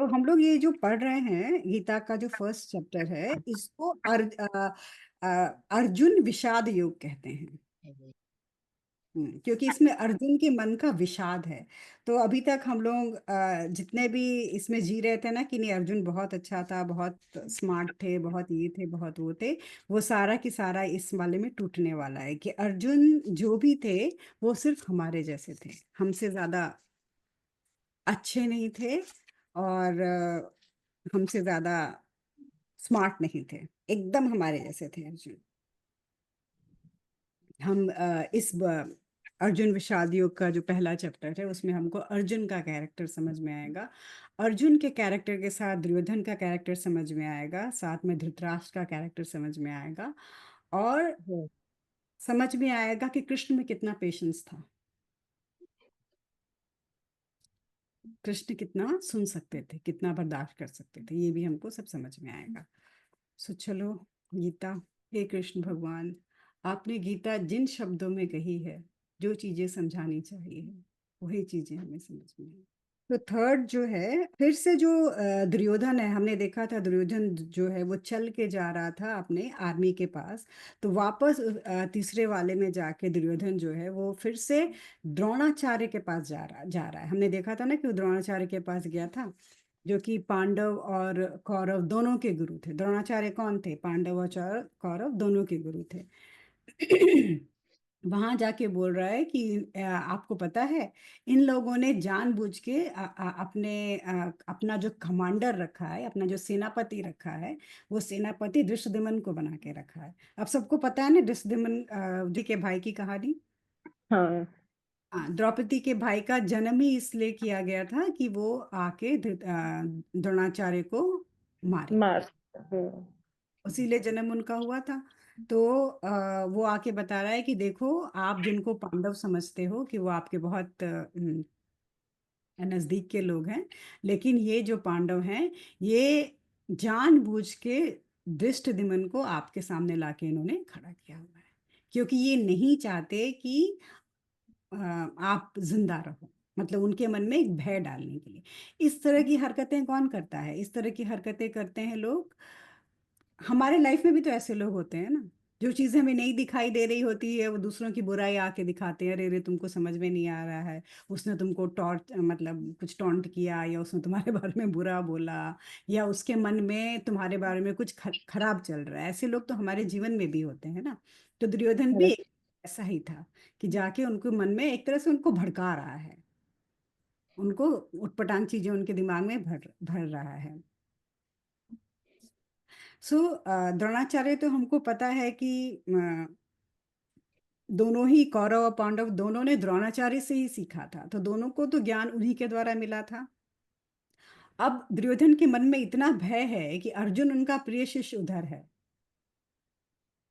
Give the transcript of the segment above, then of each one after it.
तो हम लोग ये जो पढ़ रहे हैं गीता का जो फर्स्ट चैप्टर है इसको अर्जुन विषाद योग कहते हैं। क्योंकि इसमें अर्जुन के मन का विषाद है। तो अभी तक हम लोग जितने भी इसमें जी रहे थे ना कि नहीं अर्जुन बहुत अच्छा था, बहुत स्मार्ट थे, बहुत ये थे, बहुत वो थे, वो सारा की सारा इस वाले में टूटने वाला है कि अर्जुन जो भी थे वो सिर्फ हमारे जैसे थे, हमसे ज्यादा अच्छे नहीं थे और हमसे ज्यादा स्मार्ट नहीं थे, एकदम हमारे जैसे थे अर्जुन। हम अर्जुन विषाद योग का जो पहला चैप्टर है उसमें हमको अर्जुन का कैरेक्टर समझ में आएगा। अर्जुन के कैरेक्टर के साथ दुर्योधन का कैरेक्टर समझ में आएगा, साथ में धृतराष्ट्र का कैरेक्टर समझ में आएगा, और हम्म। समझ में आएगा कि कृष्ण में कितना पेशेंस था, कृष्ण कितना सुन सकते थे, कितना बर्दाश्त कर सकते थे, ये भी हमको सब समझ में आएगा। सो चलो गीता, हे कृष्ण भगवान, आपने गीता जिन शब्दों में कही है, जो चीजें समझानी चाहिए वही चीजें हमें समझ में आई। तो थर्ड जो है फिर से जो दुर्योधन है, हमने देखा था दुर्योधन जो है वो चल के जा रहा था अपने आर्मी के पास, तो वापस तीसरे वाले में जाके दुर्योधन जो है वो फिर से द्रोणाचार्य के पास जा रहा है। हमने देखा था ना कि वो द्रोणाचार्य के पास गया था, जो कि पांडव और कौरव दोनों के गुरु थे। द्रोणाचार्य कौन थे? पांडव और कौरव दोनों के गुरु थे। वहां जाके बोल रहा है कि आपको पता है इन लोगों ने जानबूझ के अपना जो कमांडर रखा है, अपना जो सेनापति रखा है, वो सेनापति धृष्टद्युम्न को बना के रखा है। अब सबको पता है ना धृष्टद्युम्न जी के भाई की कहानी। हाँ। द्रौपदी के भाई का जन्म ही इसलिए किया गया था कि वो आके द्रोणाचार्य को मारे, मार। हम्म। उसीलिए जन्म उनका हुआ था। तो वो आके बता रहा है कि देखो, आप जिनको पांडव समझते हो कि वो आपके बहुत नजदीक के लोग हैं, लेकिन ये जो पांडव हैं ये जानबूझ के धृष्टद्युम्न को आपके सामने लाके इन्होंने खड़ा किया हुआ है, क्योंकि ये नहीं चाहते कि आप जिंदा रहो, मतलब उनके मन में एक भय डालने के लिए। इस तरह की हरकतें कौन करता है? इस तरह की हरकतें करते हैं लोग। हमारे लाइफ में भी तो ऐसे लोग होते हैं ना, जो चीजें हमें नहीं दिखाई दे रही होती है वो दूसरों की बुराई आके दिखाते हैं, अरे रे तुमको समझ में नहीं आ रहा है, उसने तुमको टॉर्च मतलब कुछ टॉन्ट किया, या उसने तुम्हारे बारे में बुरा बोला, या उसके मन में तुम्हारे बारे में कुछ खराब चल रहा है। ऐसे लोग तो हमारे जीवन में भी होते हैं ना। तो दुर्योधन भी ऐसा ही था कि जाके उनको मन में एक तरह से उनको भड़का रहा है, उनको उटपटांग चीजें उनके दिमाग में भर भर रहा है। सो द्रोणाचार्य तो हमको पता है कि दोनों ही कौरव और पांडव दोनों ने द्रोणाचार्य से ही सीखा था, तो दोनों को तो ज्ञान उन्हीं के द्वारा मिला था। अब दुर्योधन के मन में इतना भय है कि अर्जुन उनका प्रिय शिष्य उधर है,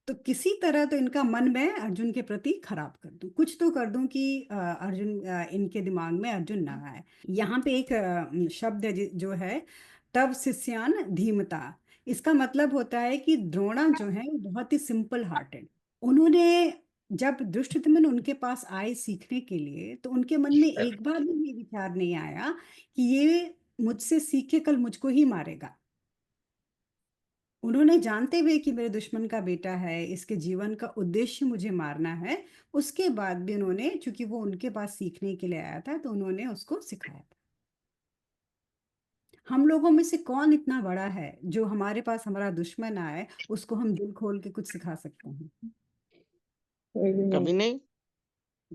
तो किसी तरह तो इनका मन मैं अर्जुन के प्रति खराब कर दूं, कुछ तो कर दूं कि इनके दिमाग में अर्जुन ना आए। यहाँ पे एक शब्द है जो है तब शिष्यान धीमता। इसका मतलब होता है कि द्रोणा जो है वो बहुत ही सिंपल हार्टेड। उन्होंने जब दुष्टदमन उनके पास आए सीखने के लिए, तो उनके मन में एक बार भी ये विचार नहीं आया कि ये मुझसे सीख के कल मुझको ही मारेगा। उन्होंने जानते हुए कि मेरे दुश्मन का बेटा है, इसके जीवन का उद्देश्य मुझे मारना है, उसके बाद भी उन्होंने, चूंकि वो उनके पास सीखने के लिए आया था, तो उन्होंने उसको सिखाया था। हम लोगों में से कौन इतना बड़ा है जो हमारे पास हमारा दुश्मन आए उसको हम दिल खोल के कुछ सिखा सकते हैं? नहीं। कभी नहीं।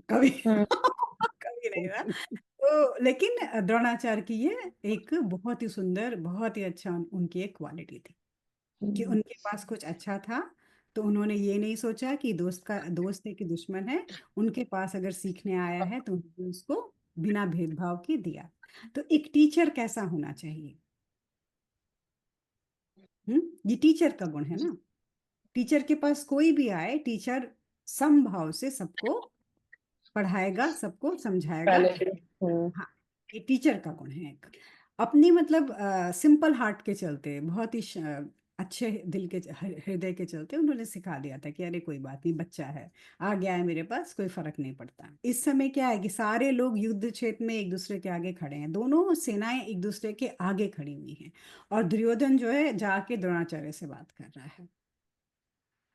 कभी हम्म। कभी नहीं ना। तो लेकिन द्रोणाचार्य की ये एक बहुत ही सुंदर, बहुत ही अच्छा उनकी एक क्वालिटी थी कि उनके पास कुछ अच्छा था। तो उन्होंने ये नहीं सोचा कि दोस्त है कि दुश्मन है, उनके पास अगर सीखने आया है तो उन्होंने उसको बिना भेदभाव के दिया। तो एक टीचर कैसा होना चाहिए? ये टीचर का गुण है ना। टीचर के पास कोई भी आए, टीचर समभाव से सबको पढ़ाएगा, सबको समझाएगा। पहले से। हाँ, ये टीचर का गुण है एक। अपनी मतलब सिंपल हार्ट के चलते, बहुत ही अच्छे दिल के हृदय के चलते उन्होंने सिखा दिया था कि अरे कोई बात नहीं, बच्चा है, आ गया है मेरे पास, कोई फर्क नहीं पड़ता। इस समय क्या है कि सारे लोग युद्ध क्षेत्र में एक दूसरे के आगे खड़े हैं, दोनों सेनाएं एक दूसरे के आगे खड़ी हुई हैं, और दुर्योधन जो है जाके द्रोणाचार्य से बात कर रहा है।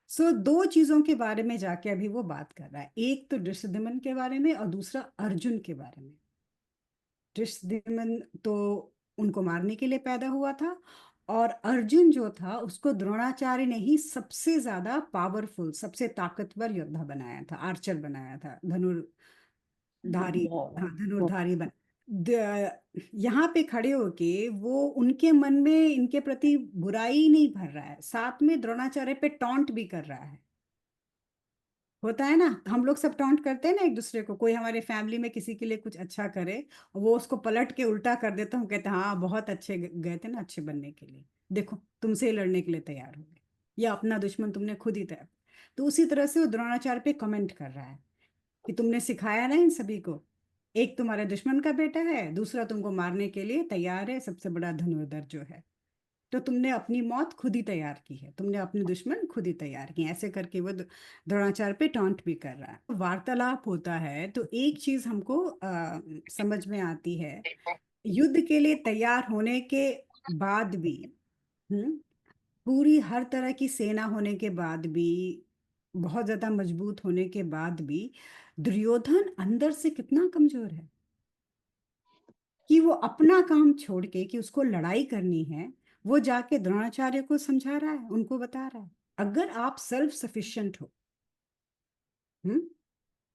सो दो चीजों के बारे में जाके अभी वो बात कर रहा है, एक तो धृष्टद्युम्न के बारे में और दूसरा अर्जुन के बारे में। धृष्टद्युम्न तो उनको मारने के लिए पैदा हुआ था, और अर्जुन जो था उसको द्रोणाचार्य ने ही सबसे ज्यादा पावरफुल, सबसे ताकतवर योद्धा बनाया था, आर्चर बनाया था, धनुर्धारी। हाँ, धनुर्धारी बन यहाँ पे खड़े होके वो उनके मन में इनके प्रति बुराई नहीं भर रहा है, साथ में द्रोणाचार्य पे टॉन्ट भी कर रहा है। होता है ना, हम लोग सब टॉन्ट करते हैं ना एक दूसरे को, कोई हमारे फैमिली में किसी के लिए कुछ अच्छा करे, वो उसको पलट के उल्टा कर देता, हम कहते हैं हाँ बहुत अच्छे गए थे ना अच्छे बनने के लिए, देखो तुमसे ही लड़ने के लिए तैयार हो गए, या अपना दुश्मन तुमने खुद ही तैयार। तो उसी तरह से वो द्रोणाचार्य पे कमेंट कर रहा है कि तुमने सिखाया ना इन सभी को, एक तुम्हारे दुश्मन का बेटा है, दूसरा तुमको मारने के लिए तैयार है, सबसे बड़ा धनुर्धर जो है, तो तुमने अपनी मौत खुद ही तैयार की है, तुमने अपने दुश्मन खुद ही तैयार किए, ऐसे करके वो द्रोणाचार्य पे टॉन्ट भी कर रहा है। वार्तालाप होता है तो एक चीज हमको समझ में आती है, युद्ध के लिए तैयार होने के बाद भी, हम्म पूरी हर तरह की सेना होने के बाद भी, बहुत ज्यादा मजबूत होने के बाद भी, दुर्योधन अंदर से कितना कमजोर है कि वो अपना काम छोड़ के, कि उसको लड़ाई करनी है, वो जाके द्रोणाचार्य को समझा रहा है, उनको बता रहा है। अगर आप सेल्फ सफिशिएंट हो, हम्म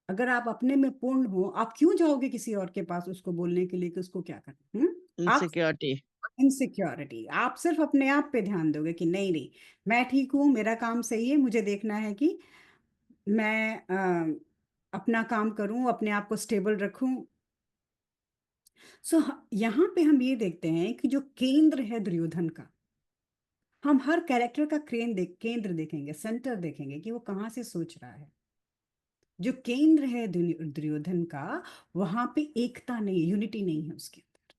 अगर आप अपने में पूर्ण हो, आप क्यों जाओगे किसी और के पास उसको बोलने के लिए कि उसको क्या करना, आप इनसिक्योरिटी। इनसिक्योरिटी, आप सिर्फ अपने आप पे ध्यान दोगे कि नहीं नहीं, मैं ठीक हूँ, मेरा काम सही है, मुझे देखना है कि मैं अपना काम करूं, अपने आप को स्टेबल रखूं। यहाँ पे हम ये देखते हैं कि जो केंद्र है दुर्योधन का, हम हर कैरेक्टर का केंद्र देखेंगे, सेंटर देखेंगे कि वो कहाँ से सोच रहा है। जो केंद्र है दुर्योधन का, वहां पे एकता नहीं, यूनिटी नहीं है उसके अंदर,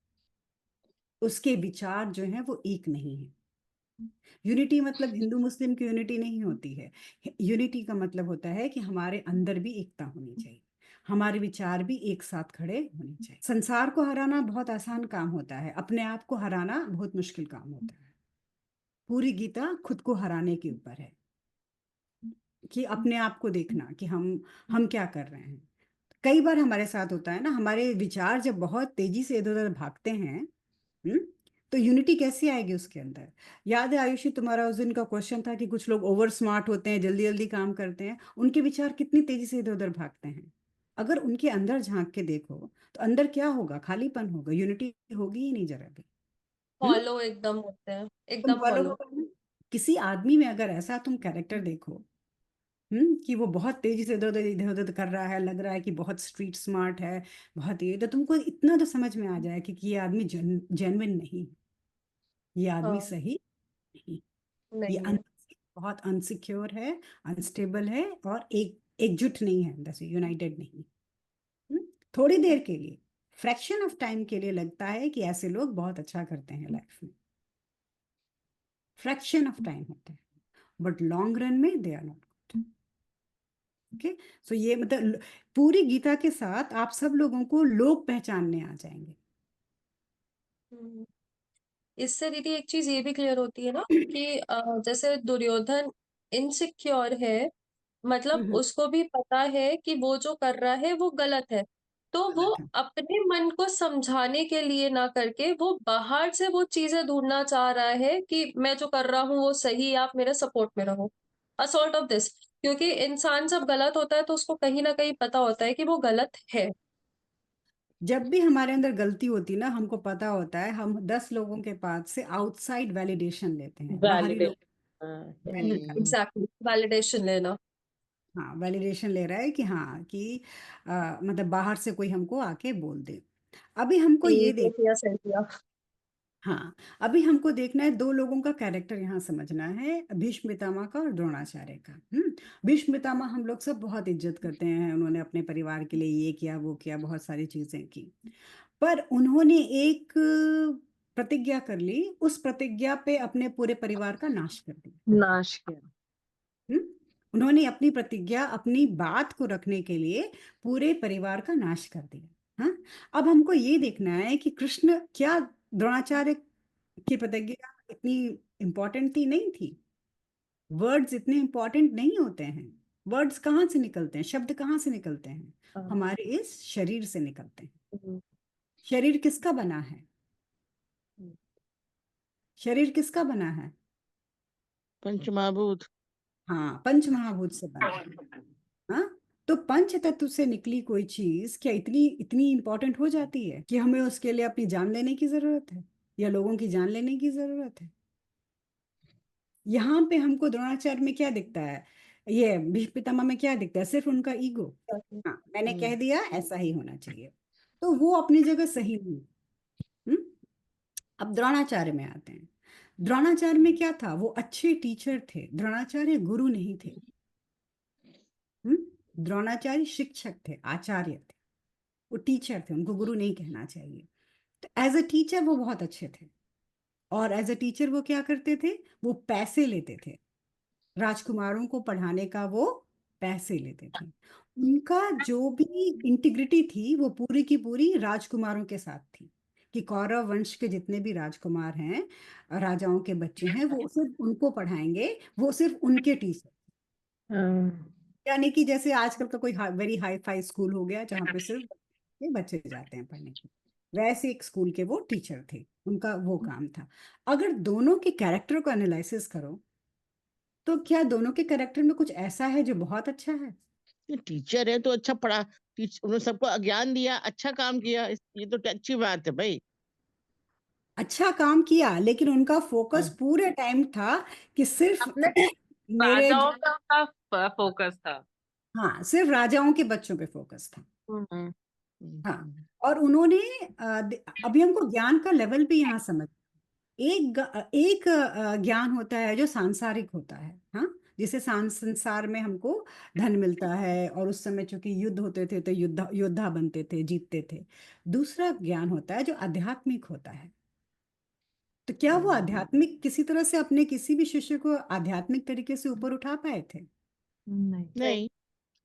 उसके विचार जो हैं वो एक नहीं है। यूनिटी मतलब हिंदू मुस्लिम की यूनिटी नहीं होती है, यूनिटी का मतलब होता है कि हमारे अंदर भी एकता होनी चाहिए, हमारे विचार भी एक साथ खड़े होने चाहिए। संसार को हराना बहुत आसान काम होता है, अपने आप को हराना बहुत मुश्किल काम होता है। पूरी गीता खुद को हराने के ऊपर है, कि अपने आप को देखना कि हम क्या कर रहे हैं। कई बार हमारे साथ होता है ना, हमारे विचार जब बहुत तेजी से इधर उधर भागते हैं, हम्म तो यूनिटी कैसे आएगी उसके अंदर। याद है आयुषी, तुम्हारा उस दिन का क्वेश्चन था कि कुछ लोग ओवर स्मार्ट होते हैं, जल्दी जल्दी काम करते हैं, उनके विचार कितनी तेजी से इधर उधर भागते हैं। अगर उनके अंदर झांक के देखो तो अंदर क्या होगा, खालीपन होगा, यूनिटी होगी ही नहीं जरा भी। हम्म फॉलो एकदम होते हैं, तुम एकदम फॉलो फॉलो। करो किसी आदमी में, अगर ऐसा तुम कैरेक्टर देखो, कि वो बहुत तेजी से इधर उधर कर रहा है, लग रहा है कि बहुत स्ट्रीट स्मार्ट है, बहुत ये, तो तुमको इतना तो समझ में आ जाए कि ये आदमी जेन्युइन नहीं, ये आदमी हाँ, सही नहीं, ये नहीं है। अंदर से बहुत अनसिक्योर है, अनस्टेबल है, और एकजुट नहीं है, अंदर से यूनाइटेड नहीं। हम्म? थोड़ी देर के लिए, फ्रैक्शन ऑफ टाइम के लिए लगता है कि ऐसे लोग बहुत अच्छा करते हैं लाइफ में, फ्रैक्शन ऑफ टाइम होता है, बट लॉन्ग रन में they are not good. Okay, so ये मतलब पूरी गीता के साथ आप सब लोगों को लोग पहचानने आ जाएंगे। हम्म। इससे दीदी एक चीज ये भी क्लियर होती है ना कि जैसे दुर्योधन इनसिक्योर है, मतलब हम्म, उसको भी पता है कि वो जो कर रहा है वो गलत है, तो वो गलत है। अपने मन को समझाने के लिए ना करके वो बाहर से वो चीजें ढूंढना चाह रहा है कि मैं जो कर रहा हूँ वो सही है, आप मेरे सपोर्ट में रहो। असॉर्ट ऑफ दिस, क्योंकि इंसान जब गलत होता है तो उसको कहीं ना कहीं पता होता है कि वो गलत है। जब भी हमारे अंदर गलती होती ना, हमको पता होता है, हम 10 लोगों के पास से आउटसाइड वैलिडेशन लेते हैं, बाहरी लोग वैलिडेशन। validate करते हैं। एग्जैक्टली, वैलिडेशन लेना। हाँ, वैलिडेशन ले रहा है कि हाँ कि मतलब बाहर से कोई हमको आके बोल दे। अभी हमको ये ये तो देख किया, सही किया। हाँ, अभी हमको देखना है, दो लोगों का कैरेक्टर यहाँ समझना है, भीष्म पितामह का और द्रोणाचार्य का। भीष्म पितामह हम लोग सब बहुत इज्जत करते हैं, उन्होंने अपने परिवार के लिए ये किया वो किया, बहुत सारी चीजें की, पर उन्होंने एक प्रतिज्ञा कर ली, उस प्रतिज्ञा पे अपने पूरे परिवार का नाश कर दिया। नाश किया। हुँ? उन्होंने अपनी प्रतिज्ञा, अपनी बात को रखने के लिए पूरे परिवार का नाश कर दिया। हाँ? अब हमको ये देखना है कि कृष्ण क्या द्रोणाचार्य की प्रतिज्ञा इतनी इम्पोर्टेंट थी? नहीं थी। वर्ड्स इतने इम्पोर्टेंट नहीं होते हैं। वर्ड्स कहाँ से निकलते हैं? शब्द कहाँ से निकलते हैं? हाँ। हमारे इस शरीर से निकलते हैं। हम्म, शरीर किसका बना है? हम्म। शरीर किसका बना है? पंचमहाभूत। हाँ, पंचमहाभूत से बना है। हाँ, तो पंच तत्व से निकली कोई चीज क्या इतनी इतनी इंपॉर्टेंट हो जाती है कि हमें उसके लिए अपनी जान लेने की जरूरत है या लोगों की जान लेने की जरूरत है? यहाँ पे हमको द्रोणाचार्य में क्या दिखता है? ये भीष्म पितामह में क्या दिखता है? सिर्फ उनका ईगो। हाँ, मैंने कह दिया ऐसा ही होना चाहिए, तो वो अपनी जगह सही नहीं। हम्म? अब द्रोणाचार्य में आते हैं। द्रोणाचार्य में क्या था? वो अच्छे टीचर थे, द्रोणाचार्य गुरु नहीं थे। द्रोणाचार्य शिक्षक थे, आचार्य थे, वो टीचर थे, उनको गुरु नहीं कहना चाहिए। तो एज अ टीचर वो बहुत अच्छे थे, और एज अ टीचर वो क्या करते थे? वो पैसे लेते थे, राजकुमारों को पढ़ाने का वो पैसे लेते थे। उनका जो भी इंटीग्रिटी थी वो पूरी की पूरी राजकुमारों के साथ थी, कि कौरव वंश के जितने भी राजकुमार हैं, राजाओं के बच्चे हैं, वो सिर्फ उनको पढ़ाएंगे, वो सिर्फ उनके टीचर। हाँ। यानी कि जैसे आजकल का कोई वेरी हाई फाई स्कूल हो गया जहाँ पे सिर्फ के बच्चे जाते हैं पढ़ने के, वैसे एक स्कूल के वो टीचर थे, उनका वो काम था। अगर दोनों के कैरेक्टर को एनालिसिस करो तो क्या दोनों के कैरेक्टर में कुछ ऐसा है जो बहुत अच्छा है? ये टीचर है तो अच्छा पढ़ा, उन्होंने सबको ज्ञान दिया, अच्छा काम किया, ये तो अच्छी बात है भाई। अच्छा काम किया, लेकिन उनका फोकस हाँ। पूरे टाइम था कि सिर्फ अपने मेरे राजाओं का फोकस था। हाँ, सिर्फ राजाओं के बच्चों पे फोकस था। हम्म। हाँ, और उन्होंने अभी हमको ज्ञान का लेवल भी यहाँ समझ, एक ज्ञान होता है जो सांसारिक होता है। हाँ, जिसे संसार में हमको धन मिलता है, और उस समय चूंकि युद्ध होते थे तो योद्धा बनते थे, जीतते थे। दूसरा ज्ञान होता है जो आध्यात्मिक होता है। तो क्या वो आध्यात्मिक किसी तरह से अपने किसी भी शिष्य को आध्यात्मिक तरीके से ऊपर उठा पाए थे? नहीं। नहीं।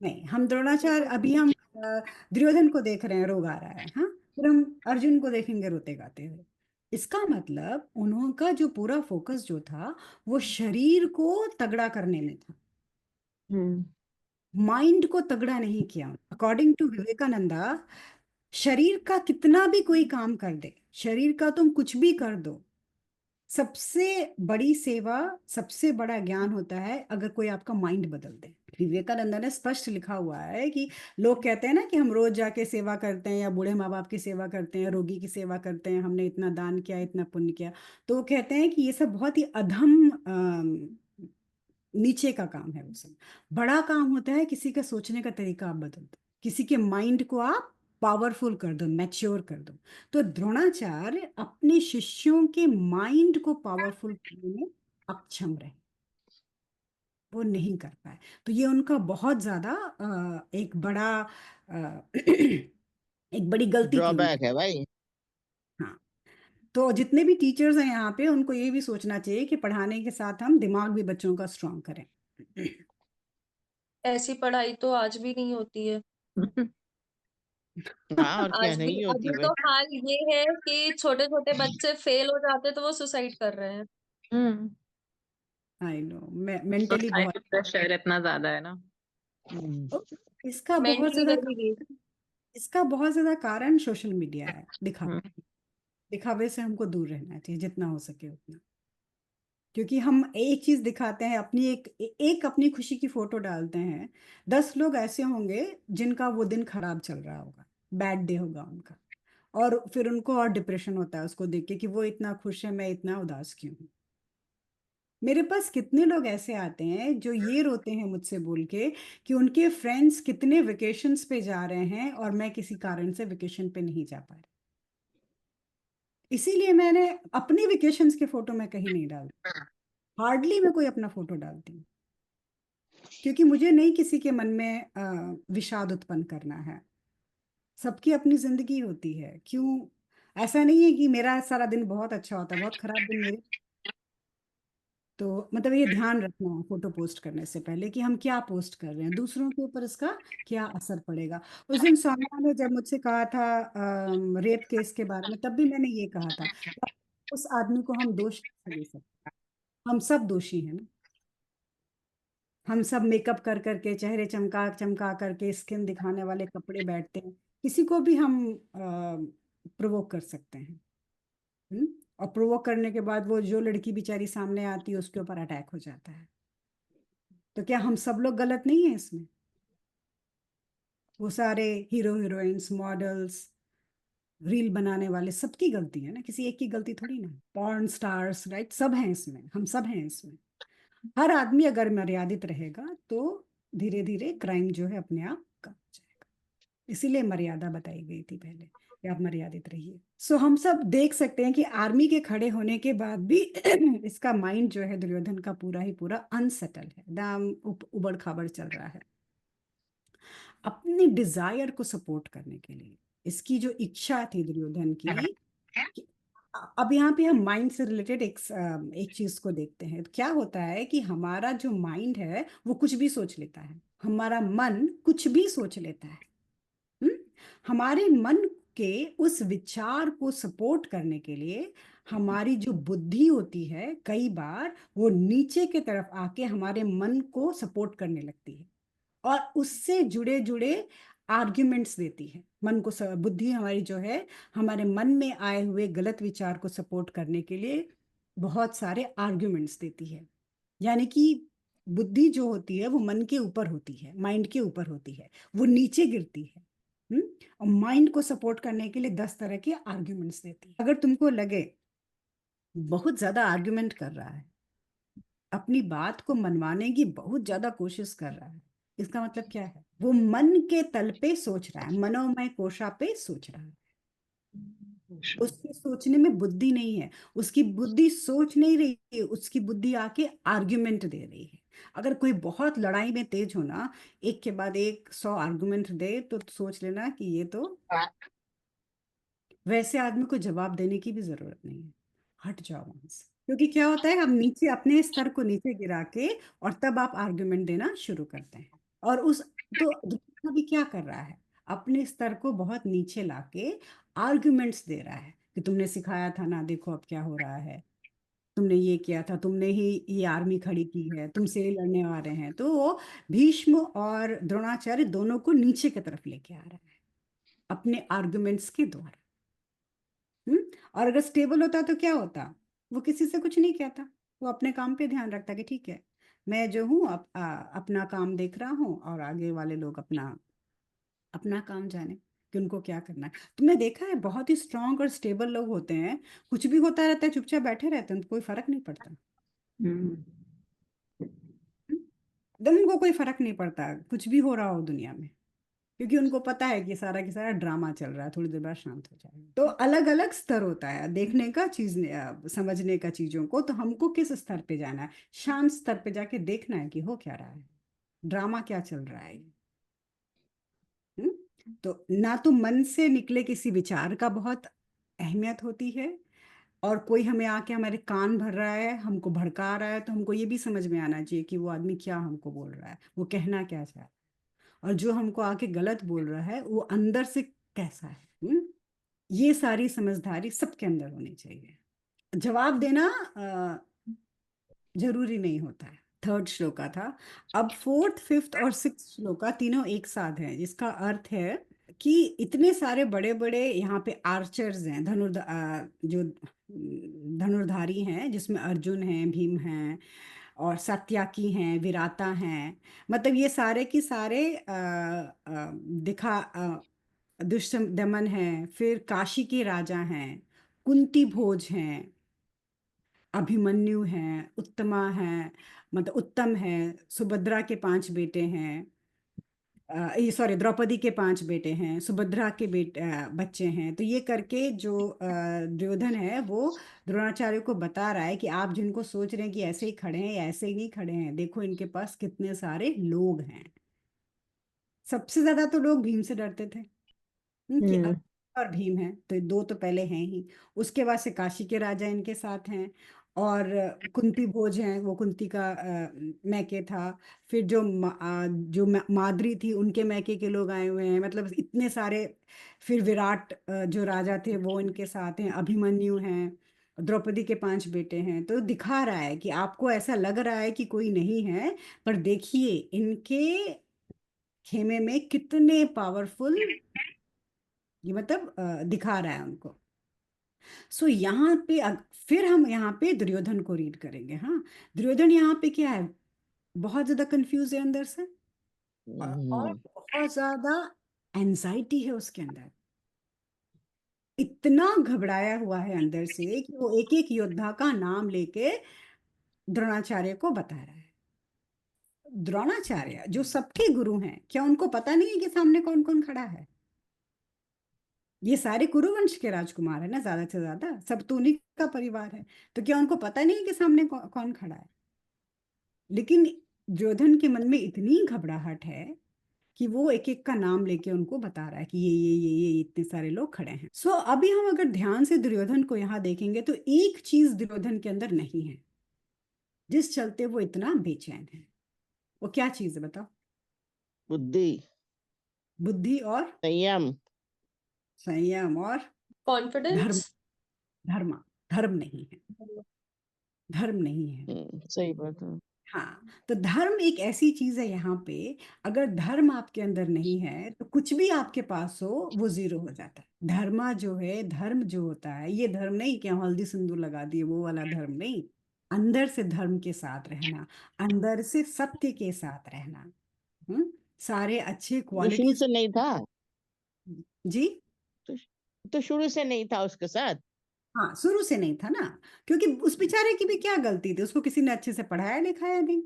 नहीं। हम द्रोणाचार्य, अभी हम दुर्योधन को देख रहे हैं, रोग आ रहा है, हाँ, फिर हम अर्जुन को देखेंगे रोते गाते हुए। इसका मतलब उन्होंने जो पूरा फोकस जो था वो शरीर को तगड़ा करने में था, हम्म। माइंड को तगड़ा नहीं किया। अकॉर्डिंग टू विवेकानंदा, शरीर का कितना भी कोई काम कर दे, शरीर का तुम कुछ भी कर दो, सबसे बड़ी सेवा, सबसे बड़ा ज्ञान होता है अगर कोई आपका माइंड बदल दे। विवेकानंद ने स्पष्ट लिखा हुआ है कि लोग कहते हैं ना कि हम रोज जाके सेवा करते हैं, या बूढ़े माँ बाप की सेवा करते हैं, रोगी की सेवा करते हैं, हमने इतना दान किया, इतना पुण्य किया, तो वो कहते हैं कि ये सब बहुत ही अधम नीचे का काम है। वो सब बड़ा काम होता है किसी का सोचने का तरीका आप बदल दो, किसी के माइंड को आप पावरफुल कर दो, मैच्योर कर दो। तो द्रोणाचार्य अपने शिष्यों के माइंड को पावरफुल करने में अक्षम रहे, वो नहीं कर पाए। तो ये उनका बहुत ज्यादा एक बड़ा एक बड़ी गलती थी ड्रॉबैक उनकी। है भाई। हाँ, तो जितने भी टीचर्स हैं यहाँ पे उनको ये भी सोचना चाहिए कि पढ़ाने के साथ हम दिमाग भी बच्चों का स्ट्रांग करें। ऐसी पढ़ाई तो आज भी नहीं होती है। हाँ, और क्या आज भी नहीं होती अभी भाई। तो हाल ये है कि छोटे छोटे बच्चे फेल हो जाते तो वो सुसाइड कर रहे हैं। हम्म। आई नो, मेंटली बहुत। सोसाइटी प्रेशर इतना ज्यादा है ना। हम्म। इसका बहुत मेंटली ज्यादा वेरी वीक। इसका बहुत ज्यादा कारण सोशल मीडिया है, हम्म। दिखावे से हमको दूर रहना चाहिए जितना हो सके उतना। क्योंकि हम एक चीज दिखाते हैं, अपनी एक अपनी खुशी की फोटो डालते हैं, 10 लोग ऐसे होंगे जिनका वो दिन खराब चल रहा होगा, बैड डे होगा उनका, और फिर उनको और डिप्रेशन होता है उसको देख के कि वो इतना खुश है, मैं इतना उदास क्यों हूँ। मेरे पास कितने लोग ऐसे आते हैं जो ये रोते हैं मुझसे बोल के कि उनके फ्रेंड्स कितने वेकेशंस पे जा रहे हैं और मैं किसी कारण से वेकेशन पे नहीं जा पा रही। इसीलिए मैंने अपनी वेकेशंस के फोटो मैं कहीं नहीं डालती, हार्डली मैं कोई अपना फोटो डालती हूँ, क्योंकि मुझे नहीं किसी के मन में विषाद उत्पन्न करना है। सबकी अपनी जिंदगी होती है, क्यों ऐसा नहीं है कि मेरा सारा दिन बहुत अच्छा होता है, बहुत खराब दिन मेरे। तो मतलब ये ध्यान रखना है फोटो पोस्ट करने से पहले कि हम क्या पोस्ट कर रहे हैं, दूसरों के ऊपर इसका क्या असर पड़ेगा। उस दिन सोनिया ने जब मुझसे कहा था रेप केस के बारे में, तब भी मैंने ये कहा था कि उस आदमी को हम दोष कैसे दे सकते हैं, हम सब दोषी हैं ना। हम सब मेकअप कर करके, चेहरे चमका चमका करके, स्किन दिखाने वाले कपड़े बैठते हैं, किसी को भी हम प्रोवोक कर सकते हैं। हम्म? और प्रोवोक करने के बाद वो जो लड़की बेचारी सामने आती है उसके ऊपर अटैक हो जाता है। तो क्या हम सब लोग गलत नहीं है इसमें? वो सारे हीरो हीरोइंस, मॉडल्स, रील बनाने वाले, सबकी गलती है ना, किसी एक की गलती थोड़ी ना। पॉर्न स्टार्स, राइट, सब हैं इसमें, हम सब हैं इसमें। हर आदमी अगर मर्यादित रहेगा तो धीरे धीरे क्राइम जो है अपने आप कम हो जाएगा। इसीलिए मर्यादा बताई गई थी पहले कि आप मर्यादित रहिए। सो हम सब देख सकते हैं कि आर्मी के खड़े होने के बाद भी इसका माइंड जो है दुर्योधन का पूरा ही पूरा अनसेटल है, एकदम उबड़ खाबड़ चल रहा है। अपनी डिजायर को सपोर्ट करने के लिए, इसकी जो इच्छा थी दुर्योधन की कि अब यहाँ पे हम माइंड से रिलेटेड एक चीज को देखते हैं। तो क्या होता है कि हमारा जो माइंड है वो कुछ भी सोच लेता है, हमारा मन कुछ भी सोच लेता है। हम्म? हमारे मन के उस विचार को सपोर्ट करने के लिए हमारी जो बुद्धि होती है, कई बार वो नीचे के तरफ आके हमारे मन को सपोर्ट करने लगती है और उससे जुड़े जुड़े आर्ग्यूमेंट्स देती है मन को। बुद्धि हमारी जो है, हमारे मन में आए हुए गलत विचार को सपोर्ट करने के लिए बहुत सारे आर्ग्यूमेंट्स देती है। यानी कि बुद्धि जो होती है वो मन के ऊपर होती है, माइंड के ऊपर होती है, वो नीचे गिरती है। हम्म? और माइंड को सपोर्ट करने के लिए 10 तरह के आर्ग्यूमेंट्स देती है। अगर तुमको लगे बहुत ज्यादा आर्ग्यूमेंट कर रहा है, अपनी बात को मनवाने की बहुत ज्यादा कोशिश कर रहा है, इसका मतलब क्या है? वो मन के तल पे सोच रहा है, मनोमय कोशा पे सोच रहा है। उसके सोचने में बुद्धि नहीं है, उसकी बुद्धि सोच नहीं रही है, उसकी बुद्धि आके आर्ग्यूमेंट दे रही है। अगर कोई बहुत लड़ाई में तेज हो ना, एक के बाद एक 100 आर्गुमेंट दे, तो सोच लेना कि ये तो, वैसे आदमी को जवाब देने की भी जरूरत नहीं है, हट जाओ वहां से। क्योंकि क्या होता है, हम नीचे अपने स्तर को नीचे गिरा के और तब आप आर्गुमेंट देना शुरू करते हैं। और उस, तो दूसरा भी क्या कर रहा है, अपने स्तर को बहुत नीचे लाके आर्गुमेंट्स दे रहा है कि तुमने सिखाया था ना, देखो अब क्या हो रहा है, तुमने ये किया था, तुमने ही ये आर्मी खड़ी की है, तुमसे ही लड़ने आ रहे हैं। तो वो भीष्म और द्रोणाचार्य दोनों को नीचे की तरफ लेके आ रहा है अपने आर्गुमेंट्स के द्वारा। और अगर स्टेबल होता तो क्या होता, वो किसी से कुछ नहीं कहता, वो अपने काम पे ध्यान रखता कि ठीक है, मैं जो हूँ अपना काम देख रहा हूँ और आगे वाले लोग अपना अपना काम जाने कि उनको क्या करना है। तुमने देखा है बहुत ही स्ट्रांग और स्टेबल लोग होते हैं, कुछ भी होता रहता है चुपचाप बैठे रहते हैं, उनको कोई फर्क नहीं पड़ता। एकदम उनको कोई फर्क नहीं पड़ता कुछ भी हो रहा हो दुनिया में, क्योंकि उनको पता है कि सारा की सारा ड्रामा चल रहा है, थोड़ी देर बाद शांत हो जाएगा। तो अलग अलग स्तर होता है देखने का, चीज समझने का चीजों को। तो हमको किस स्तर पे जाना है? शांत स्तर पे जाके देखना है कि हो क्या रहा है, ड्रामा क्या चल रहा है। हम्म? तो ना तो मन से निकले किसी विचार का बहुत अहमियत होती है, और कोई हमें आके हमारे कान भर रहा है, हमको भड़का रहा है, तो हमको ये भी समझ में आना चाहिए कि वो आदमी क्या हमको बोल रहा है, वो कहना क्या चाह रहा है, और जो हमको आके गलत बोल रहा है वो अंदर से कैसा है। ये सारी समझदारी सबके अंदर होनी चाहिए। जवाब देना जरूरी नहीं होता है। थर्ड श्लोका था। अब फोर्थ, फिफ्थ और सिक्स श्लोका तीनों एक साथ हैं, जिसका अर्थ है कि इतने सारे बड़े बड़े यहाँ पे आर्चर्स हैं, जो धनुर्धारी हैं, जिसमें अर्जुन हैं, भीम हैं और सत्याकी हैं, विराता हैं। मतलब ये सारे की सारे दुष्टदमन हैं, फिर काशी के राजा हैं, कुंती भोज हैं, अभिमन्यु हैं, उत्तमा हैं, मतलब उत्तम है, सुभद्रा के 5 बेटे हैं, ये सॉरी द्रौपदी के 5 बेटे हैं, सुभद्रा के बच्चे हैं। तो ये करके जो दुर्योधन है वो द्रोणाचार्य को बता रहा है कि आप जिनको सोच रहे हैं कि ऐसे ही खड़े हैं या ऐसे ही नहीं खड़े हैं, देखो इनके पास कितने सारे लोग हैं। सबसे ज्यादा तो लोग भीम से डरते थे, कि हम्म। और भीम हैं, तो 2 तो पहले हैं ही। उसके बाद से काशी के राजा इनके साथ हैं, और कुंती भोज हैं, वो कुंती का मैके था। फिर जो माद्री थी, उनके मैके के लोग आए हुए हैं, मतलब इतने सारे। फिर विराट जो राजा थे वो इनके साथ हैं, अभिमन्यु हैं, द्रौपदी के 5 बेटे हैं। तो दिखा रहा है कि आपको ऐसा लग रहा है कि कोई नहीं है, पर देखिए इनके खेमे में कितने पावरफुल, ये मतलब दिखा रहा है उनको। सो यहाँ पे फिर हम यहाँ पे दुर्योधन को रीड करेंगे। हाँ, दुर्योधन यहाँ पे क्या है, बहुत ज्यादा कंफ्यूज है अंदर से, और बहुत ज्यादा एंजाइटी है उसके अंदर। इतना घबराया हुआ है अंदर से कि वो एक एक योद्धा का नाम लेके द्रोणाचार्य को बता रहा है। द्रोणाचार्य जो सबके गुरु हैं, क्या उनको पता नहीं है कि सामने कौन कौन खड़ा है? ये सारे कुरुवंश के राजकुमार है ना, ज्यादा से ज्यादा सब तो उन्हीं का परिवार है। तो क्या उनको पता नहीं है कि सामने कौन खड़ा है? लेकिन दुर्योधन के मन में इतनी घबराहट है कि वो एक एक का नाम लेके उनको बता रहा है कि ये इतने सारे लोग खड़े हैं। सो अभी हम अगर ध्यान से दुर्योधन को यहाँ देखेंगे तो एक चीज दुर्योधन के अंदर नहीं है, जिस चलते वो इतना बेचैन है। वो क्या चीज है बताओ? बुद्धि, बुद्धि और संयम। संयम और धर्म। कॉन्फिडेंस। धर्म धर्म नहीं है, धर्म नहीं है। सही बात है। हाँ, तो धर्म एक ऐसी चीज है यहाँ पे, अगर धर्म आपके अंदर नहीं है तो कुछ भी आपके पास हो वो जीरो हो जाता है। धर्म जो होता है, ये धर्म नहीं कि हल्दी सिंदूर लगा दिए, वो वाला धर्म नहीं। अंदर से धर्म के साथ रहना, अंदर से सत्य के साथ रहना। सारे अच्छे वो शुरू क्वालिटीज। से नहीं था, जी। तो तो शुरू से नहीं था उसके साथ। हाँ, शुरू से नहीं था ना, क्योंकि उस बेचारे की भी क्या गलती थी, उसको किसी ने अच्छे से पढ़ाया लिखाया नहीं।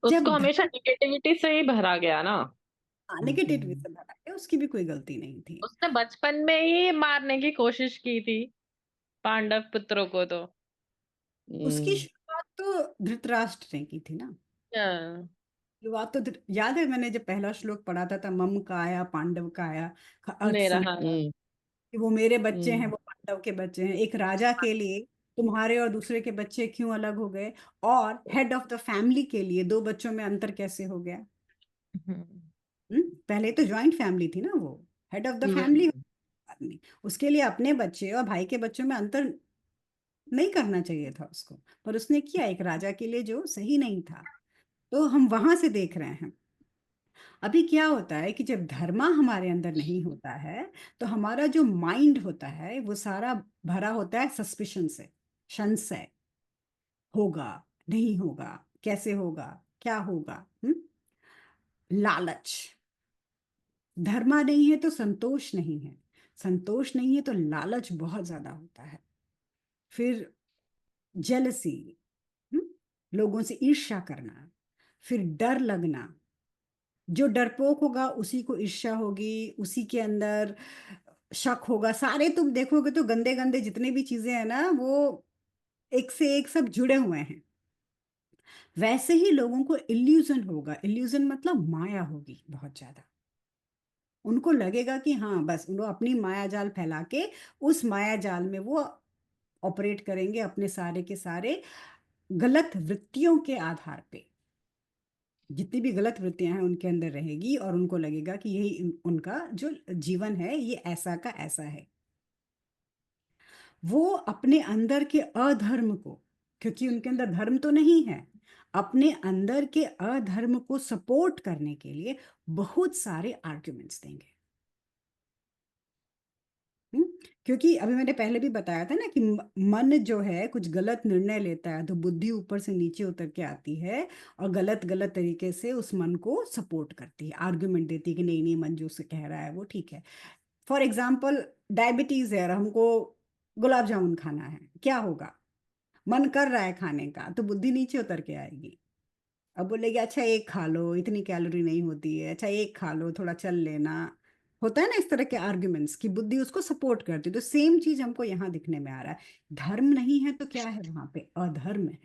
उसको जब हमेशा नेगेटिविटी से ही भरा गया ना। नेगेटिव से भरा है, उसकी भी कोई गलती नहीं थी। उसने बचपन में ही मारने की कोशिश की थी पांडव पुत्रों को तो। उसकी शुरुआत तो धृतराष्ट्र ने की थी ना। हाँ, शुरुआत तो याद है, मैंने जब पहला श्लोक पढ़ा था मम का आया पांडव का आया, का अर्थ मेरा समझ हाँ। कि वो मेरे बच्चे हैं, वो पांडव के बच्चे हैं। एक राजा के लिए तुम्हारे और दूसरे के बच्चे क्यों अलग हो गए, और हेड ऑफ द फैमिली के लिए 2 बच्चों में अंतर कैसे हो गया? पहले तो ज्वाइंट फैमिली थी ना, वो हेड ऑफ द फैमिली आदमी, उसके लिए अपने बच्चे और भाई के बच्चों में अंतर नहीं करना चाहिए था उसको, पर उसने किया एक राजा के लिए जो सही नहीं था। तो हम वहां से देख रहे हैं। अभी क्या होता है कि जब धर्मा हमारे अंदर नहीं होता है, तो हमारा जो माइंड होता है वो सारा भरा होता है सस्पिशन से, संशय, होगा नहीं होगा, कैसे होगा, क्या होगा। लालच। धर्मा नहीं है तो संतोष नहीं है, संतोष नहीं है तो लालच बहुत ज्यादा होता है। फिर जेलसी, लोगों से ईर्ष्या करना। फिर डर लगना, जो डरपोक होगा उसी को ईर्ष्या होगी, उसी के अंदर शक होगा। सारे तुम देखोगे तो गंदे गंदे जितने भी चीजें हैं ना, वो एक से एक सब जुड़े हुए हैं। वैसे ही लोगों को इल्यूजन होगा, इल्यूजन मतलब माया होगी बहुत ज्यादा। उनको लगेगा कि हाँ बस, वो अपनी माया जाल फैला के उस माया जाल में वो ऑपरेट करेंगे, अपने सारे के सारे गलत वृत्तियों के आधार पे। जितनी भी गलत वृत्तियां हैं उनके अंदर रहेगी, और उनको लगेगा कि यही उनका जो जीवन है ये ऐसा का ऐसा है। वो अपने अंदर के अधर्म को, क्योंकि उनके अंदर धर्म तो नहीं है, अपने अंदर के अधर्म को सपोर्ट करने के लिए बहुत सारे आर्ग्यूमेंट्स देंगे। क्योंकि अभी मैंने पहले भी बताया था ना कि मन जो है कुछ गलत निर्णय लेता है तो बुद्धि ऊपर से नीचे उतर के आती है, और गलत गलत तरीके से उस मन को सपोर्ट करती है, आर्गुमेंट देती है कि नहीं नहीं, मन जो से कह रहा है वो ठीक है। फॉर एग्जाम्पल, डायबिटीज है और हमको गुलाब जामुन खाना है, क्या होगा? मन कर रहा है खाने का तो बुद्धि नीचे उतर के आएगी। अब बोलेगी अच्छा एक खा लो, इतनी कैलोरी नहीं होती है, अच्छा एक खा लो, थोड़ा चल लेना। होता है ना इस तरह के आर्ग्यूमेंट्स की बुद्धि उसको सपोर्ट करती है। तो सेम चीज हमको यहाँ दिखने में आ रहा है। धर्म नहीं है तो क्या है वहां पे? अधर्म है।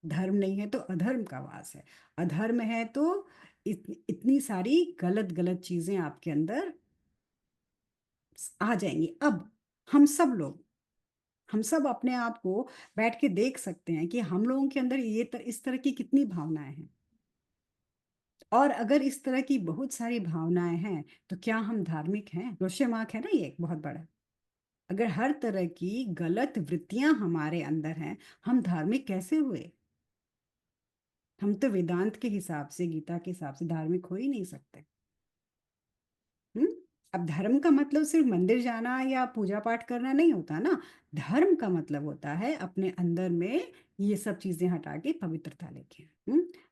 धर्म नहीं है तो अधर्म का वास है। अधर्म है तो इतनी सारी गलत चीजें आपके अंदर आ जाएंगी। अब हम सब अपने आप को बैठ के देख सकते हैं कि हम लोगों के अंदर इस तरह की कितनी भावनाएं हैं। और अगर इस तरह की बहुत सारी भावनाएं हैं तो क्या हम धार्मिक हैं? क्वेश्चन मार्क है ना ये एक बहुत बड़ा। अगर हर तरह की गलत वृत्तियां हमारे अंदर हैं, हम धार्मिक कैसे हुए? हम तो वेदांत के हिसाब से, गीता के हिसाब से धार्मिक हो ही नहीं सकते। हम्म। अब धर्म का मतलब सिर्फ मंदिर जाना या पूजा पाठ करना नहीं होता ना। धर्म का मतलब होता है अपने अंदर में ये सब चीजें हटा के पवित्रता लेके।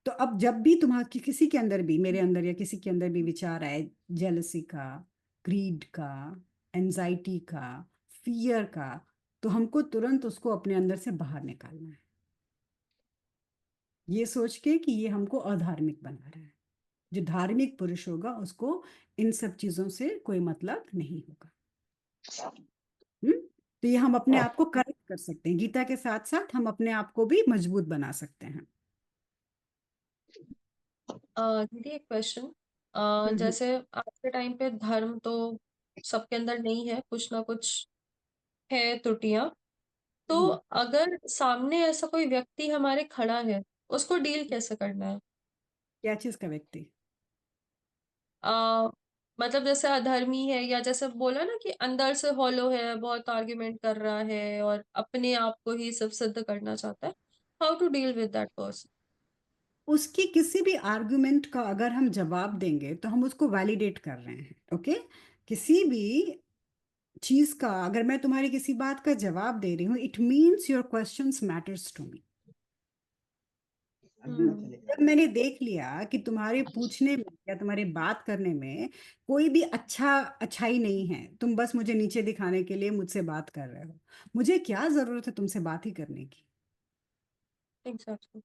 तो अब जब भी तुम्हारे किसी के अंदर भी, मेरे अंदर या किसी के अंदर भी विचार आए, जेलसी का, ग्रीड का, एंजाइटी का, फियर का, तो हमको तुरंत उसको अपने अंदर से बाहर निकालना है, ये सोच के कि ये हमको अधार्मिक बना रहा है। जो धार्मिक पुरुष होगा उसको इन सब चीजों से कोई मतलब नहीं होगा। हम्म। तो ये हम अपने आप को करेक्ट कर सकते हैं, गीता के साथ साथ हम अपने आप को भी मजबूत बना सकते हैं। दीदी एक क्वेश्चन, हम्म। जैसे आज के टाइम पे धर्म तो सबके अंदर नहीं है, कुछ ना कुछ है त्रुटियां, तो हम्म। अगर सामने ऐसा कोई व्यक्ति हमारे खड़ा है, उसको डील कैसे करना है? क्या चीज का व्यक्ति? आ, मतलब जैसे अधर्मी है, या जैसे बोला ना कि अंदर से हॉलो है, बहुत आर्ग्यूमेंट कर रहा है और अपने आप को ही सब सिद्ध करना चाहता है, how to deal with that person? उसकी किसी भी आर्गुमेंट का अगर हम जवाब देंगे तो हम उसको वैलिडेट कर रहे हैं। ओके। किसी भी चीज का अगर मैं तुम्हारी किसी बात का जवाब दे रही हूँ, it means your questions matters to me. जब मैंने देख लिया कि तुम्हारे पूछने में या तुम्हारे बात करने में कोई भी अच्छाई नहीं है, तुम बस मुझे नीचे दिखाने के लिए मुझसे बात कर रहे हो, मुझे क्या जरूरत है तुमसे बात ही करने की? एग्जैक्टली।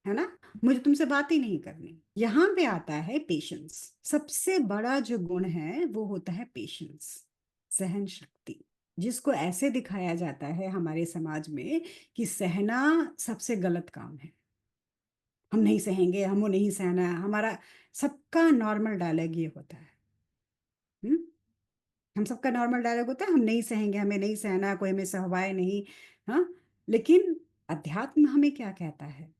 है ना? मुझे तुमसे बात ही नहीं करनी। यहाँ पे आता है पेशेंस। सबसे बड़ा जो गुण है वो होता है पेशेंस, सहन शक्ति, जिसको ऐसे दिखाया जाता है हमारे समाज में कि सहना सबसे गलत काम है। हम नहीं सहेंगे, हम वो नहीं सहना है, हमारा सबका नॉर्मल डायलॉग ये होता है। हम्म। हम सबका नॉर्मल डायलॉग होता है, हम नहीं सहेंगे, हमें नहीं सहना, कोई हमें सहवाए नहीं। हाँ। लेकिन अध्यात्म हमें क्या कहता है?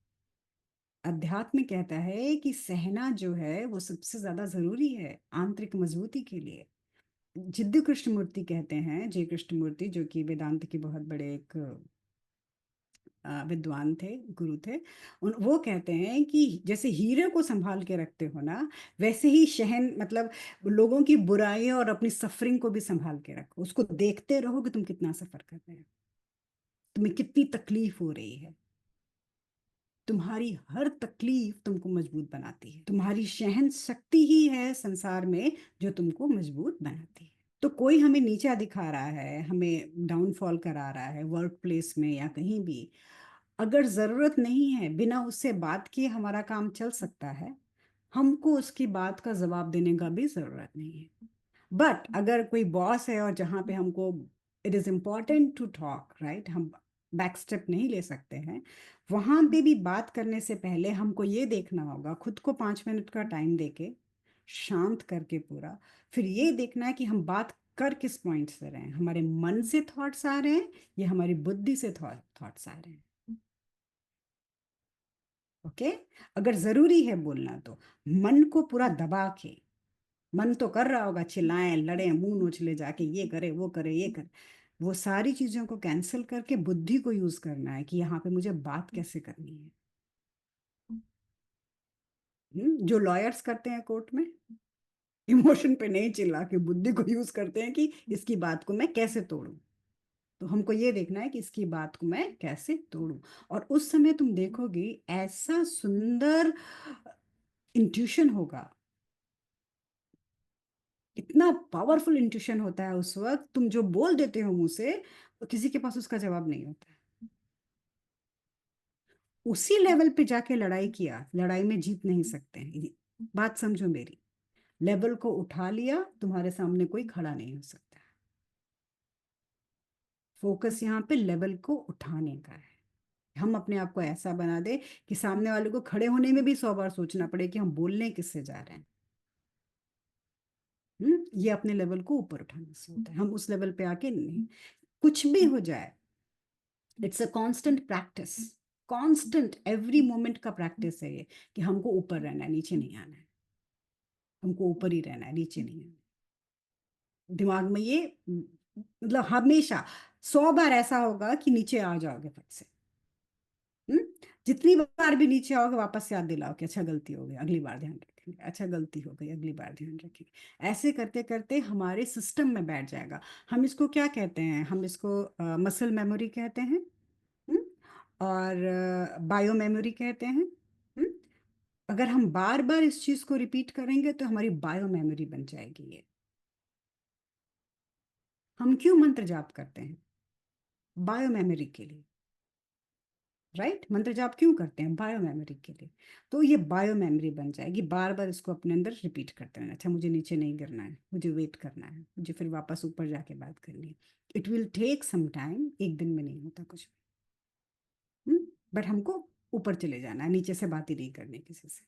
अध्यात्म कहता है कि सहना जो है वो सबसे ज्यादा जरूरी है आंतरिक मजबूती के लिए। जिद्दू कृष्णमूर्ति कहते हैं, जय कृष्णमूर्ति, जो कि वेदांत के बहुत बड़े एक विद्वान थे, गुरु थे। वो कहते हैं कि जैसे हीरे को संभाल के रखते हो ना, वैसे ही सहन मतलब लोगों की बुराइयों और अपनी सफरिंग को भी संभाल के रखो। उसको देखते रहो कि तुम कितना सफर कर रहे हो, तुम्हें कितनी तकलीफ हो रही है। तुम्हारी हर तकलीफ तुमको मजबूत बनाती है। तुम्हारी सहन शक्ति ही है संसार में जो तुमको मजबूत बनाती है। तो कोई हमें नीचा दिखा रहा है, हमें डाउनफॉल करा रहा है वर्क प्लेस में या कहीं भी, अगर जरूरत नहीं है, बिना उससे बात किए हमारा काम चल सकता है। हमको उसकी बात का जवाब देने का भी जरूरत नहीं है। बट अगर कोई बॉस है और जहाँ पे हमको it is important to talk, right, हम बैक स्टेप नहीं ले सकते हैं, वहां पे भी बात करने से पहले हमको ये देखना होगा, खुद को 5 मिनट का टाइम देके शांत करके पूरा, फिर ये देखना है कि हम बात कर किस पॉइंट से रहे हैं, हमारे मन से थॉट्स आ रहे हैं या हमारी बुद्धि से थॉट्स आ रहे हैं। ओके। अगर जरूरी है बोलना तो मन को पूरा दबा के, मन तो कर रहा होगा चिल्लाएं लड़े मुंह नोचले जाके, ये करे वो करे ये करे, वो सारी चीजों को कैंसिल करके बुद्धि को यूज करना है कि यहाँ पे मुझे बात कैसे करनी है। जो लॉयर्स करते हैं कोर्ट में, इमोशन पे नहीं चिल्ला के बुद्धि को यूज करते हैं कि इसकी बात को मैं कैसे तोड़ूं। तो हमको ये देखना है कि इसकी बात को मैं कैसे तोड़ूं। और उस समय तुम देखोगे ऐसा सुंदर इंट्यूशन होगा, इतना पावरफुल इंट्यूशन होता है उस वक्त, तुम जो बोल देते हो मुंह से तो किसी के पास उसका जवाब नहीं होता है। उसी लेवल पे जाके लड़ाई किया, लड़ाई में जीत नहीं सकते हैं। बात समझो मेरी, लेवल को उठा लिया, तुम्हारे सामने कोई खड़ा नहीं हो सकता। फोकस यहाँ पे लेवल को उठाने का हम अपने आप को ऐसा बना दे कि सामने वाले को खड़े होने में भी 100 बार सोचना पड़े कि हम बोलने किससे जा रहे हैं। ये अपने लेवल को ऊपर उठाने से होता है। हम उस लेवल पे आके नहीं, कुछ भी हो जाए, it's a constant practice, constant every moment का प्रैक्टिस है ये, कि हमको ऊपर रहना है, नीचे नहीं आना है। हमको ऊपर ही रहना है, नीचे नहीं आना है। दिमाग में ये मतलब हमेशा 100 बार ऐसा होगा कि नीचे आ जाओगे फट से। हम्म जितनी बार भी नीचे आओगे वापस याद दिलाओ कि अच्छा गलती हो गई, अगली बार ध्यान रखेंगे, अच्छा गलती हो गई, अगली बार ध्यान रखेंगे। ऐसे करते करते हमारे सिस्टम में बैठ जाएगा। हम इसको क्या कहते हैं, हम इसको मसल मेमोरी कहते हैं, हम्म, और बायो मेमोरी कहते हैं। हम्म, अगर हम बार बार इस चीज को रिपीट करेंगे तो हमारी बायो मेमोरी बन जाएगी ये। हम क्यों मंत्र जाप करते हैं? बायो मेमोरी के लिए, राइट? मंत्र जाप क्यों करते हैं? बायो मेमोरी के लिए। तो ये बायो मेमोरी बन जाएगी, बार बार इसको अपने अंदर रिपीट करते रहना। अच्छा मुझे नीचे नहीं गिरना है, मुझे वेट करना है, मुझे फिर वापस ऊपर जाके बात करनी है। It will take some time, एक दिन में नहीं होता कुछ भी। बट हमको ऊपर चले जाना है, नीचे से बात ही नहीं करनी किसी से।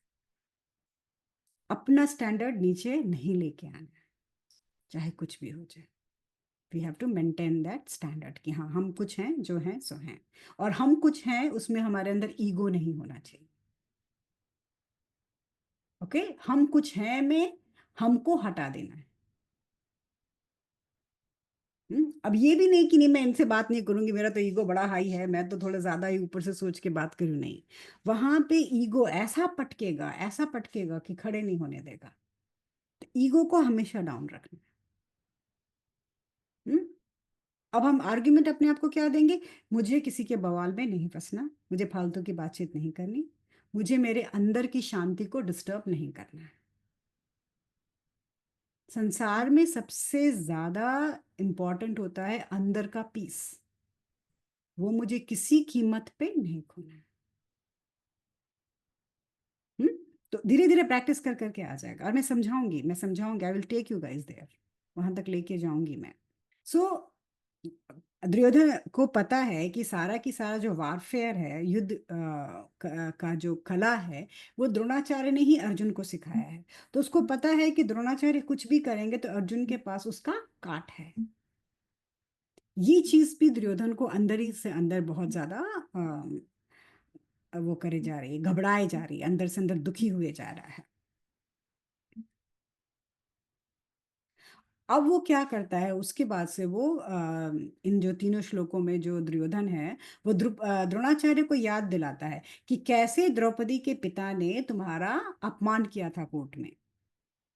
अपना स्टैंडर्ड नीचे नहीं लेके आना है, चाहे कुछ भी हो जाए। We have to maintain that standard कि हाँ हम कुछ हैं, जो हैं सो हैं। और हम कुछ हैं उसमें हमारे अंदर ईगो नहीं होना चाहिए। ओके हम कुछ हैं में हमको हटा देना है। अब ये भी नहीं कि नहीं मैं इनसे बात नहीं करूंगी, मेरा तो ईगो बड़ा हाई है, मैं तो थोड़ा ज्यादा ही ऊपर से सोच के बात करूं, नहीं। वहां पे ईगो ऐसा पटकेगा, ऐसा पटकेगा कि खड़े नहीं होने देगा। तो ईगो को हमेशा डाउन रखना है। अब हम आर्ग्यूमेंट अपने आप को क्या देंगे? मुझे किसी के बवाल में नहीं फंसना, मुझे फालतू की बातचीत नहीं करनी, मुझे मेरे अंदर की शांति को डिस्टर्ब नहीं करना है। संसार में सबसे ज्यादा इंपॉर्टेंट होता है अंदर का पीस, वो मुझे किसी कीमत पे नहीं खोना है। हम्म तो धीरे धीरे प्रैक्टिस कर करके आ जाएगा। और मैं समझाऊंगी, I will take you guys there, वहां तक लेके जाऊंगी मैं। सो दुर्योधन को पता है कि सारा की सारा जो वारफेयर है, युद्ध का जो कला है, वो द्रोणाचार्य ने ही अर्जुन को सिखाया है। तो उसको पता है कि द्रोणाचार्य कुछ भी करेंगे तो अर्जुन के पास उसका काट है। ये चीज भी दुर्योधन को अंदर ही से अंदर बहुत ज्यादा वो करे जा रही है, घबराए जा रही है, अंदर से अंदर दुखी हुए जा रहा है। अब वो क्या करता है उसके बाद से, वो इन जो तीनों श्लोकों में जो दुर्योधन है, वो द्रोणाचार्य को याद दिलाता है कि कैसे द्रौपदी के पिता ने तुम्हारा अपमान किया था कोर्ट में,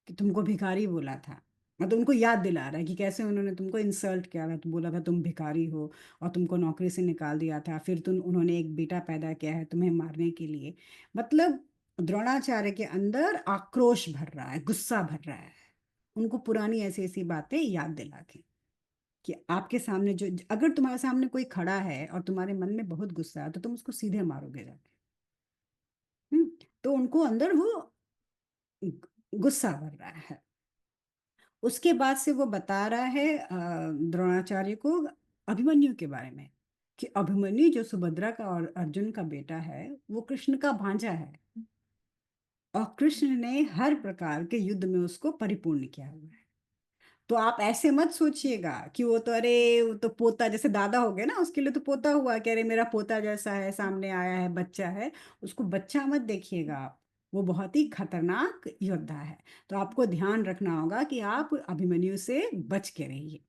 कि तुमको भिखारी बोला था। मतलब उनको याद दिला रहा है कि कैसे उन्होंने तुमको इंसल्ट किया था, तो बोला था तुम भिखारी हो, और तुमको नौकरी से निकाल दिया था। फिर उन्होंने एक बेटा पैदा किया है तुम्हें मारने के लिए। मतलब द्रोणाचार्य के अंदर आक्रोश भर रहा है, गुस्सा भर रहा है, उनको पुरानी ऐसी ऐसी बातें याद दिला के, कि आपके सामने जो, अगर तुम्हारे सामने कोई खड़ा है और तुम्हारे मन में बहुत गुस्सा है तो तुम उसको सीधे मारोगे जाके। हम्म तो उनको अंदर वो गुस्सा भर रहा है। उसके बाद से वो बता रहा है द्रोणाचार्य को अभिमन्यु के बारे में, कि अभिमन्यु जो सुभद्रा का और अर्जुन का बेटा है, वो कृष्ण का भांजा है, और कृष्ण ने हर प्रकार के युद्ध में उसको परिपूर्ण किया हुआ है। तो आप ऐसे मत सोचिएगा कि वो तो, अरे वो तो पोता, जैसे दादा हो गए ना, उसके लिए तो पोता हुआ कि अरे मेरा पोता जैसा है, सामने आया है, बच्चा है। उसको बच्चा मत देखिएगा आप, वो बहुत ही खतरनाक योद्धा है। तो आपको ध्यान रखना होगा कि आप अभिमन्यु से बच के रहिए।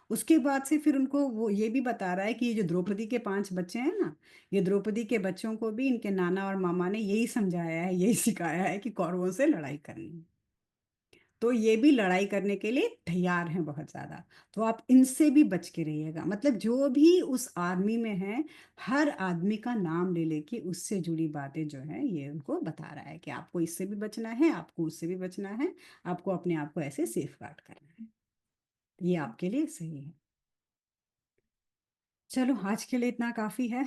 उसके बाद से फिर उनको वो ये भी बता रहा है कि ये जो द्रौपदी के 5 बच्चे हैं ना, ये द्रौपदी के बच्चों को भी इनके नाना और मामा ने यही समझाया है, यही सिखाया है कि कौरवों से लड़ाई करनी है। तो ये भी लड़ाई करने के लिए तैयार हैं बहुत ज्यादा। तो आप इनसे भी बच के रहिएगा। मतलब जो भी उस आर्मी में है, हर आदमी का नाम ले लेके उससे जुड़ी बातें जो है ये उनको बता रहा है कि आपको इससे भी बचना है, आपको उससे भी बचना है, आपको अपने आप को ऐसे सेफ गार्ड करना है। ये आपके लिए सही है। चलो आज के लिए इतना काफी है।